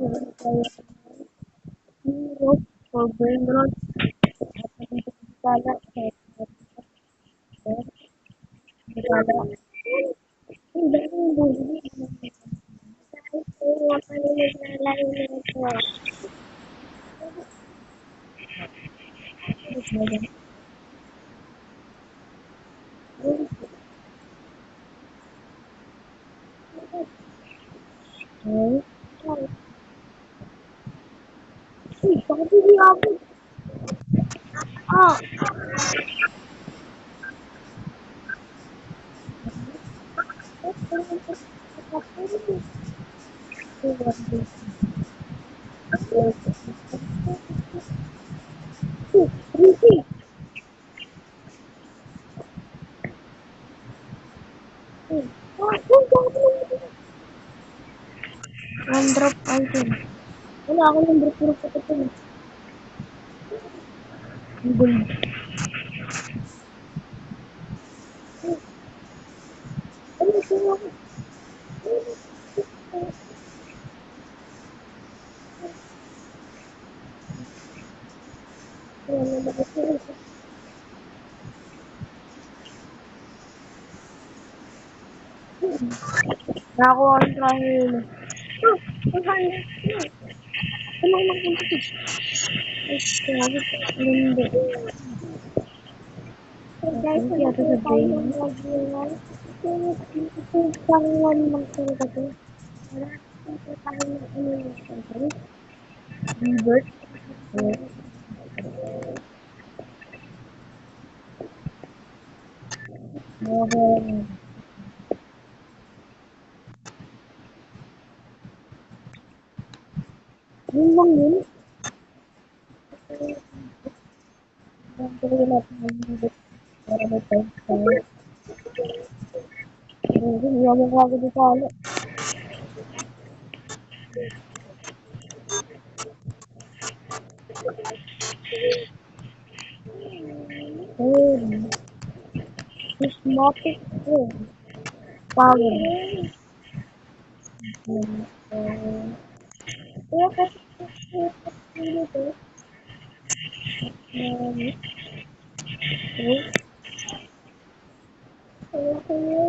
Heroes for brain rot. Kala kala hindi ko Oh, one drop item. Wala ako ng drop drop ito. Gold. Ano ito ako? Wala na ito. Nakakuha ang triangle. Oh, 100. Ano ang magpunta ko? Ay, grabe. Hindi. Guys, yata sa brain. Ito pangwan magsalita ko. Wala. Ito pangwan ano. Revert. Okay. Yun lang yun. Ang tuloy natin ng revert. Para may time tayo. Hindi ako kagad ito ano. Prismatic power. Kaya kasi dito. Kaya kayo.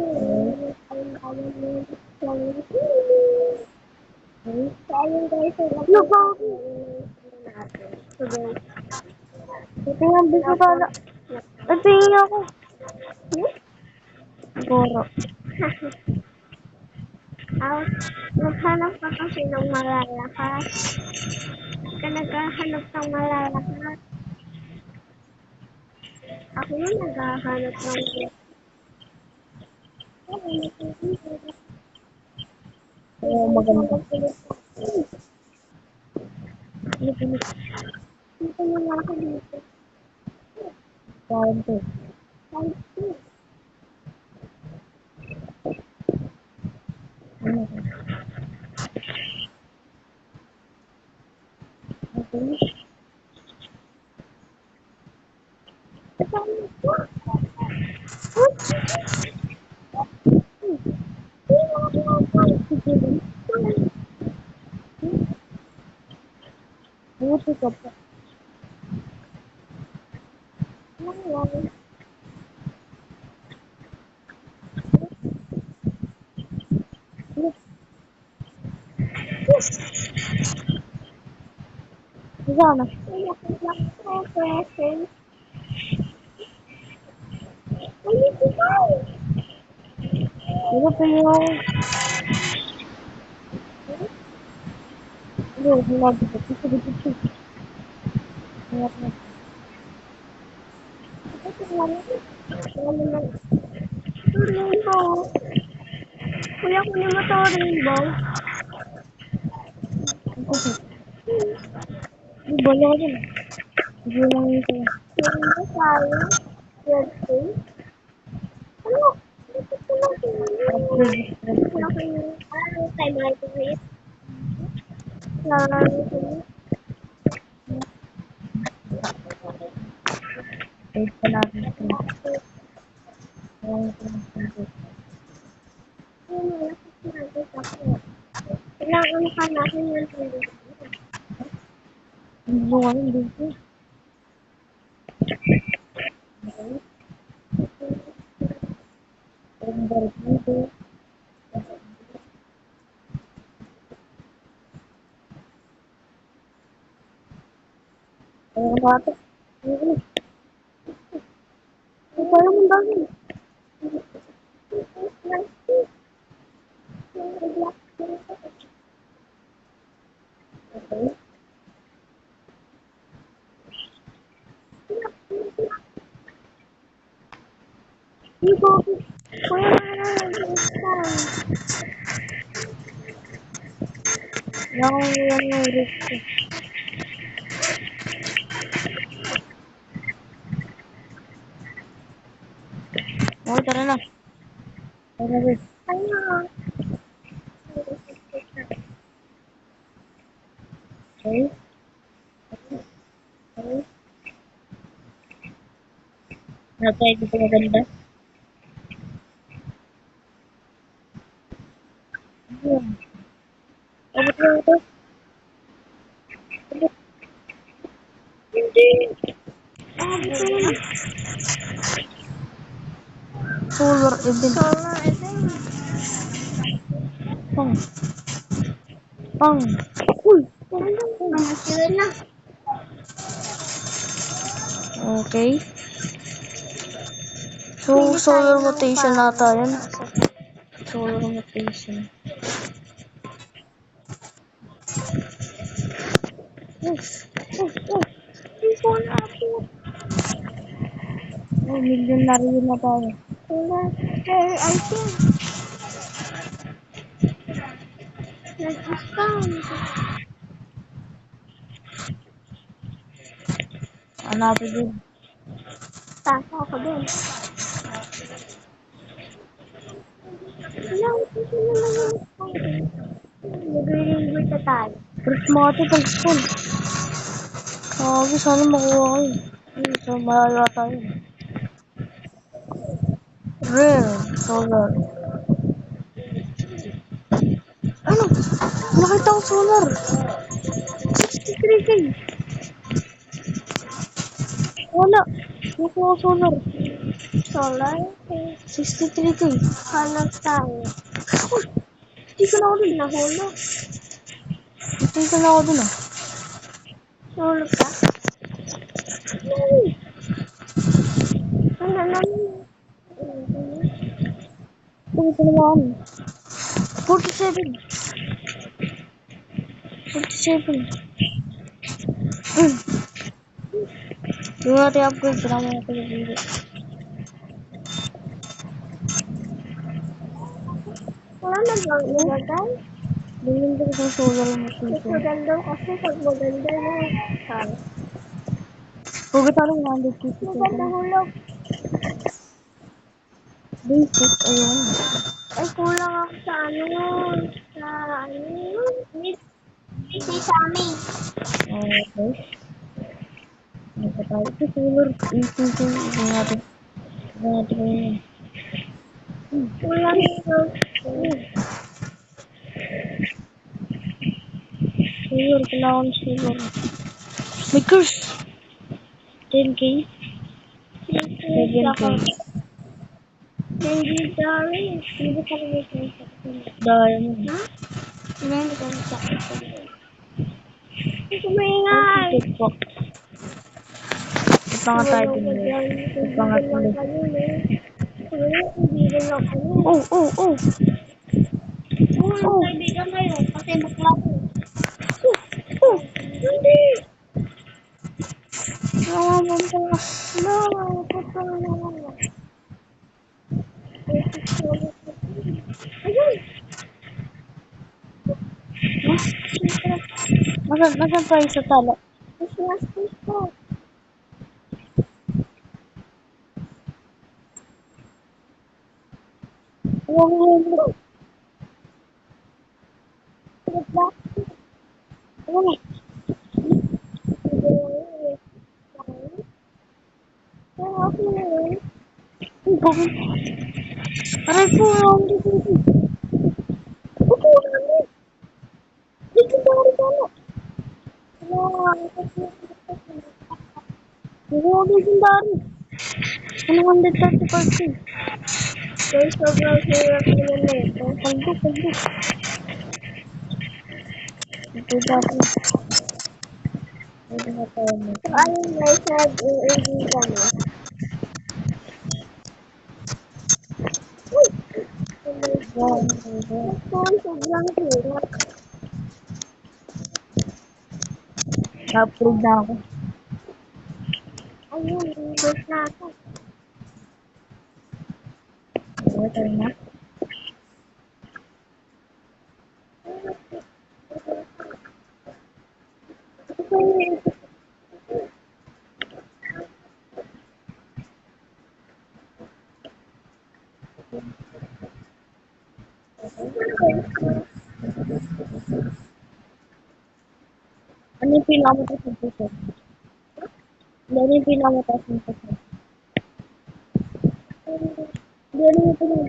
Sayang guys. Ito yung biso pala. Ito yung ako. Goro. Naghanap ka kasi ng malalakas. Ka naghahanap ng malalakas. Ako yung naghahanap ng maganda. Dito naman ako dito. Kaunti. Kaunti. Buti ka pa. Sana. Ano pa yung... Ano, sinabi ko. Sige. Ingat na. Rainbow. Kuya, kunin mo to, Rainbow. Hindi, bala ka dyan. Hindi lang yun sa'yo. Rainbow tayo. Red face. Ano? Dito ko lang pinili. Wala ko yung... Ano, time right to wait. Wait pa natin ito. Kailangan mukha natin yung tuloy. Hindi nga yun dito. Ang balik dito. Ang bata. Ang parang ang bagay. Okay. Hindi ko. Kuya, nag-install. Yan yung risk. Okay, tara na. Tara na. Ano? Okay. Okay. Natay dito maganda. Ayan. Abot mo ito. Hindi. Ito na. Solar event. Solar event. Pang. Pang. Uy. Sila na. Okay. So, solar rotation nata yan. Solar rotation. Hindi ko na ako. Oh, milyonaryo na tayo. Solar. Very item. Nag-discount. Hanapin din. Tasa ako din. Ilang ito na lang yung discount. Nag-reimburse na tayo. Prismatic ang school. Sabi, sana makuha kayo. So, malala tayo. Rare. Solar. Ano? Nakita ko solar. 63K. Wala. Nakuha ko solar. Solar. 63K. Hanap tayo. Uy, hindi ka na ako dun. Nahulog. Hindi ka na ako dun ah. Nahulog ka? Ano naman? Hindi ka na ako. 47. 47. Yung natin upgrade. Kailangan natin yung Wala na bang ilagay? Ganyan din yung solar mo Mas dito. maganda kasi pag maganda na. Sorry. Huwag tayo 100K. Maganda nahulog. Basic. Ayun. Ay, kulang ako sa ano. Sa ano yun? Hindi sa amin. Okay. Ito tayo. Ito solar. Ito. Ito natin. Ito natin ngayon. Kulang yun. Solar. Kailangan solar. May curse. 10K. 7K. Hindi dami. Hindi ka rin ito. Diamond. Ha? Hindi ka rin sa akin. Kumingay! Ito po. Ito nga tayo din. Ito nga tayo. Hindi rin ako. Oh. Oo, kaibigan ngayon. Kasi bakla ko. Hindi. Nawaman ka. No, puto na naman. Ayun! Nasaan tayo sa tala? Mas nastis ko. Ano? Aray po, hindi. Yung legendary. 135 Guys, sobrang hirap nila nito. Paldo. Ito dati. Pwede na tayo mo. So, ayun guys, nag-AAD kami. Uy! Oh my God. Ito, sobrang hirap. Na-upload na ako. Ayun, guys na ako. Okay, tayo na. Ano yung pinakamataas ng puso? Ano yung pinakamataas ng puso? Ano yung pinakamataas?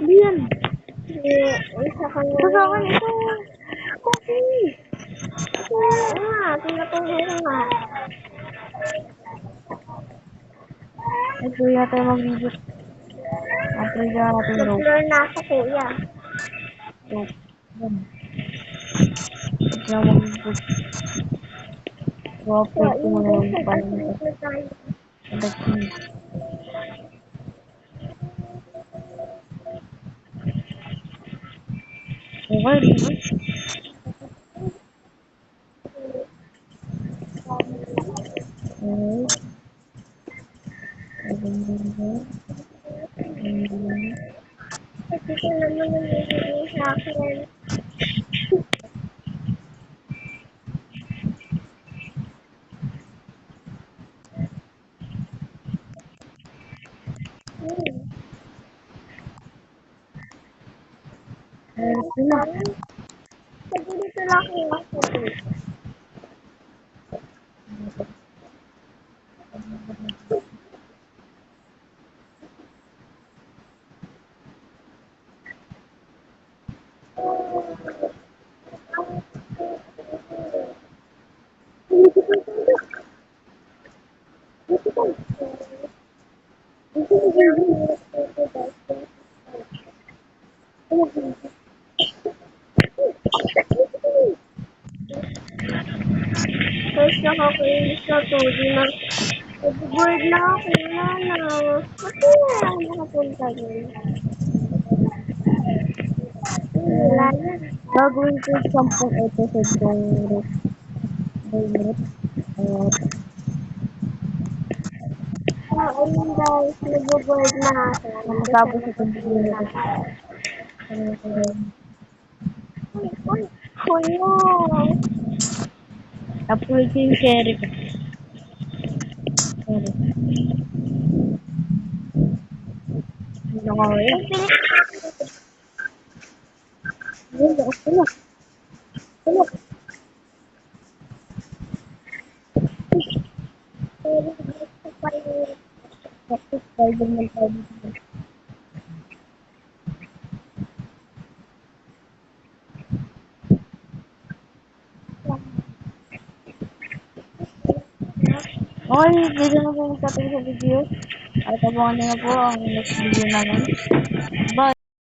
Hindi yan. Isa ka nga. Sa akin ito. Coffee. Tinatunghay ko nga. Ito yata yung mag-video. After dyan natin daw. Nag-blur na ako, kuya. So, yan. Ito yung mag-video. So, So, upload ko muna guys, yung paano nito. nag-assume tayo. Okay, di ba? Okay. Kasi ko naman nangyayari sa akin. Ito na. Kasi dito lang ako nakasabi. Guys, nakakainis na to. Di na, bored na ako. Wala na. Kasi na lang nakapunta dun. Wala na. Gagawin ko 10 episode yung Root. Ayun guys, nag-board na ako. Matapos itong video nito. Uy, kuya. Upload ko yung cherry ko. Cherry. Hindi na kaya. Hindi, okay na. Tapos, Spider-Man tayo dito. Okay, dito na po magtatapos sa video. At abangan nyo na po ang next video namin. Bye!